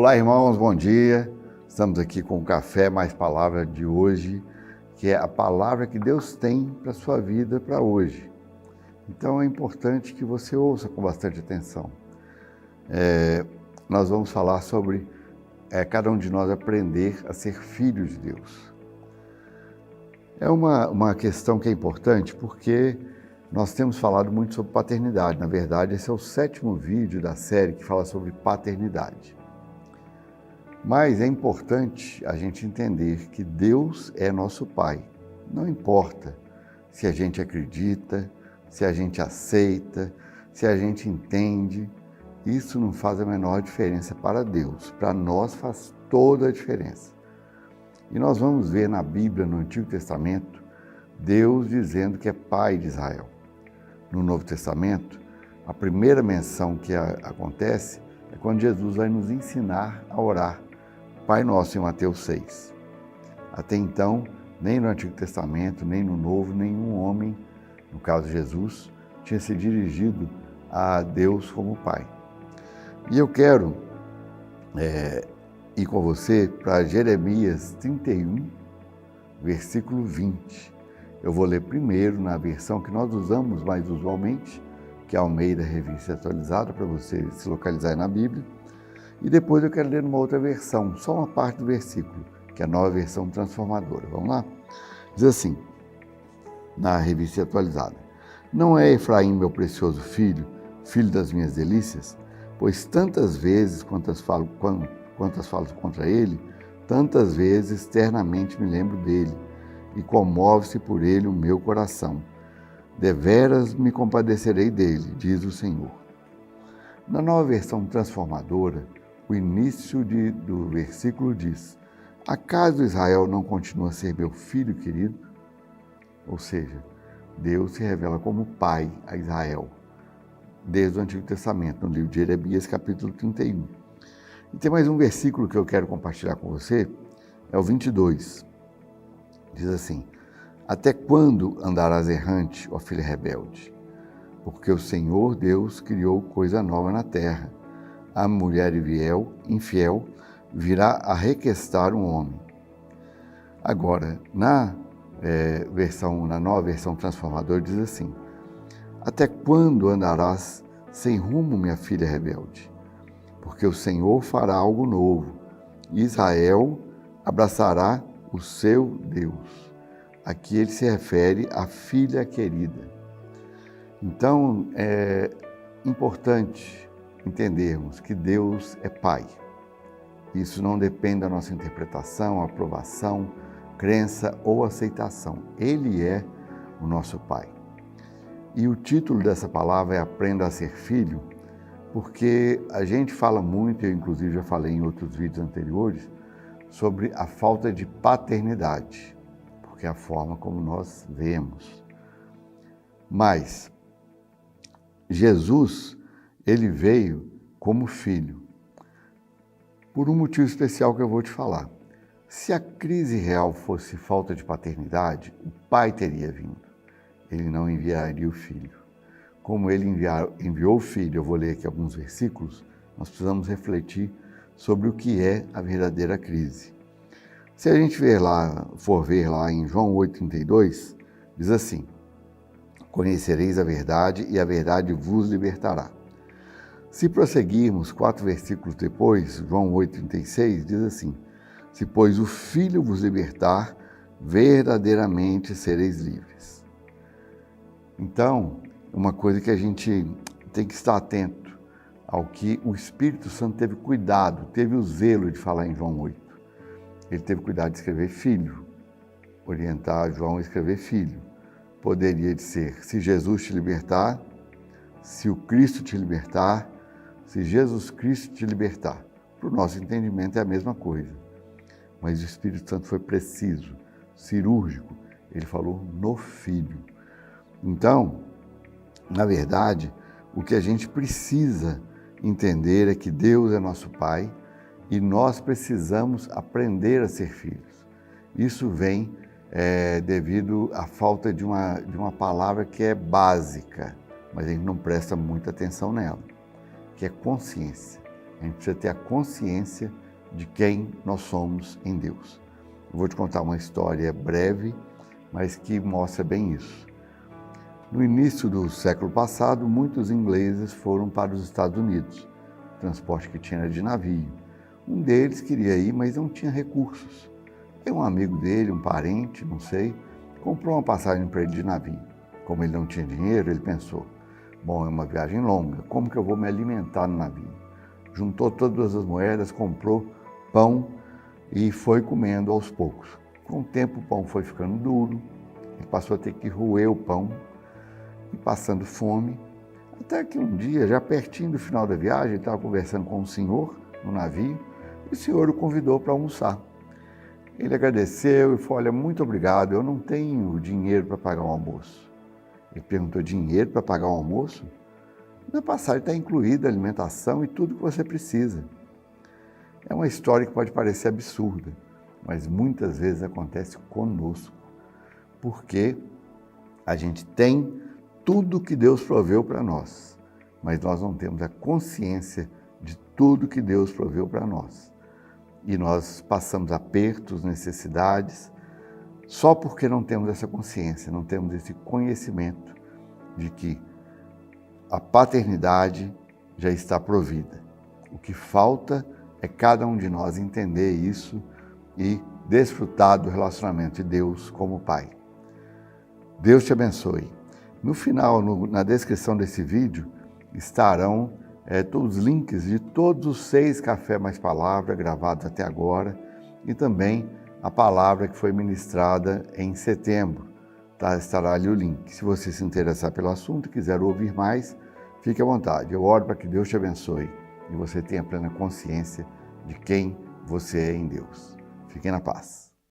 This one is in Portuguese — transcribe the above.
Olá, irmãos, bom dia. Estamos aqui com o Café Mais Palavra de hoje, que é a palavra que Deus tem para a sua vida para hoje. Então é importante que você ouça com bastante atenção. Nós vamos falar sobre cada um de nós aprender a ser filho de Deus. É uma questão que é importante porque nós temos falado muito sobre paternidade. Na verdade, esse é o 7º vídeo da série que fala sobre paternidade. Mas é importante a gente entender que Deus é nosso Pai. Não importa se a gente acredita, se a gente aceita, se a gente entende, isso não faz a menor diferença para Deus. Para nós faz toda a diferença. E nós vamos ver na Bíblia, no Antigo Testamento, Deus dizendo que é Pai de Israel. No Novo Testamento, a primeira menção que acontece é quando Jesus vai nos ensinar a orar Pai Nosso em Mateus 6. Até então, nem no Antigo Testamento, nem no Novo, nenhum homem, no caso Jesus, tinha se dirigido a Deus como Pai. E eu quero ir com você para Jeremias 31, versículo 20. Eu vou ler primeiro na versão que nós usamos mais usualmente, que é a Almeida Revista Atualizada, para você se localizar na Bíblia. E depois eu quero ler numa outra versão, só uma parte do versículo, que é a Nova Versão Transformadora. Vamos lá? Diz assim, na Revista Atualizada: Não é Efraim meu precioso filho, filho das minhas delícias? Pois tantas vezes quantas falo contra ele, tantas vezes ternamente me lembro dele, e comove-se por ele o meu coração. Deveras me compadecerei dele, diz o Senhor. Na Nova Versão Transformadora, o início do versículo diz: Acaso Israel não continua a ser meu filho querido? Ou seja, Deus se revela como Pai a Israel, desde o Antigo Testamento, no livro de Jeremias, capítulo 31. E tem mais um versículo que eu quero compartilhar com você, é o 22. Diz assim: Até quando andarás errante, ó filha rebelde? Porque o Senhor Deus criou coisa nova na terra. A mulher infiel virá a requestar um homem. Agora, na nova versão transformadora, diz assim: Até quando andarás sem rumo, minha filha rebelde? Porque o Senhor fará algo novo, e Israel abraçará o seu Deus. Aqui ele se refere à filha querida. Então, é importante entendermos que Deus é Pai. Isso não depende da nossa interpretação, aprovação, crença ou aceitação. Ele é o nosso Pai. E o título dessa palavra é Aprenda a Ser Filho, porque a gente fala muito, eu inclusive já falei em outros vídeos anteriores, sobre a falta de paternidade, porque é a forma como nós vemos. Mas Jesus, ele veio como filho, por um motivo especial que eu vou te falar. Se a crise real fosse falta de paternidade, o pai teria vindo. Ele não enviaria o filho. Como ele enviou o filho, eu vou ler aqui alguns versículos, nós precisamos refletir sobre o que é a verdadeira crise. Se a gente for ver lá em João 8,32, diz assim: Conhecereis a verdade e a verdade vos libertará. Se prosseguirmos 4 versículos depois, João 8,36 diz assim: Se pois o Filho vos libertar, verdadeiramente sereis livres. Então, uma coisa que a gente tem que estar atento ao que o Espírito Santo teve cuidado, teve o zelo de falar em João 8. Ele teve cuidado de escrever filho, orientar João a escrever filho. Poderia ser, se Jesus te libertar, se o Cristo te libertar, se Jesus Cristo te libertar. Para o nosso entendimento é a mesma coisa. Mas o Espírito Santo foi preciso, cirúrgico. Ele falou no Filho. Então, na verdade, o que a gente precisa entender é que Deus é nosso Pai e nós precisamos aprender a ser filhos. Isso vem devido à falta de uma palavra que é básica, mas a gente não presta muita atenção nela, que é consciência. A gente precisa ter a consciência de quem nós somos em Deus. Eu vou te contar uma história breve, mas que mostra bem isso. No início do século passado, muitos ingleses foram para os Estados Unidos. O transporte que tinha era de navio. Um deles queria ir, mas não tinha recursos. Aí um amigo dele, um parente, não sei, comprou uma passagem para ele de navio. Como ele não tinha dinheiro, ele pensou, bom, é uma viagem longa, como que eu vou me alimentar no navio? Juntou todas as moedas, comprou pão e foi comendo aos poucos. Com o tempo o pão foi ficando duro, ele passou a ter que roer o pão e passando fome, até que um dia, já pertinho do final da viagem, ele estava conversando com um senhor no navio e o senhor o convidou para almoçar. Ele agradeceu e falou, olha, muito obrigado, eu não tenho dinheiro para pagar o almoço. Ele perguntou, dinheiro para pagar o almoço? Na passagem está incluída a alimentação e tudo que você precisa. É uma história que pode parecer absurda, mas muitas vezes acontece conosco, porque a gente tem tudo que Deus proveu para nós, mas nós não temos a consciência de tudo que Deus proveu para nós. E nós passamos apertos, necessidades, só porque não temos essa consciência, não temos esse conhecimento de que a paternidade já está provida. O que falta é cada um de nós entender isso e desfrutar do relacionamento de Deus como Pai. Deus te abençoe. No final, na descrição desse vídeo, estarão todos os links de todos os 6 Café Mais Palavra gravados até agora e também a palavra que foi ministrada em setembro. Tá? Estará ali o link. Se você se interessar pelo assunto e quiser ouvir mais, fique à vontade. Eu oro para que Deus te abençoe e você tenha plena consciência de quem você é em Deus. Fiquem na paz.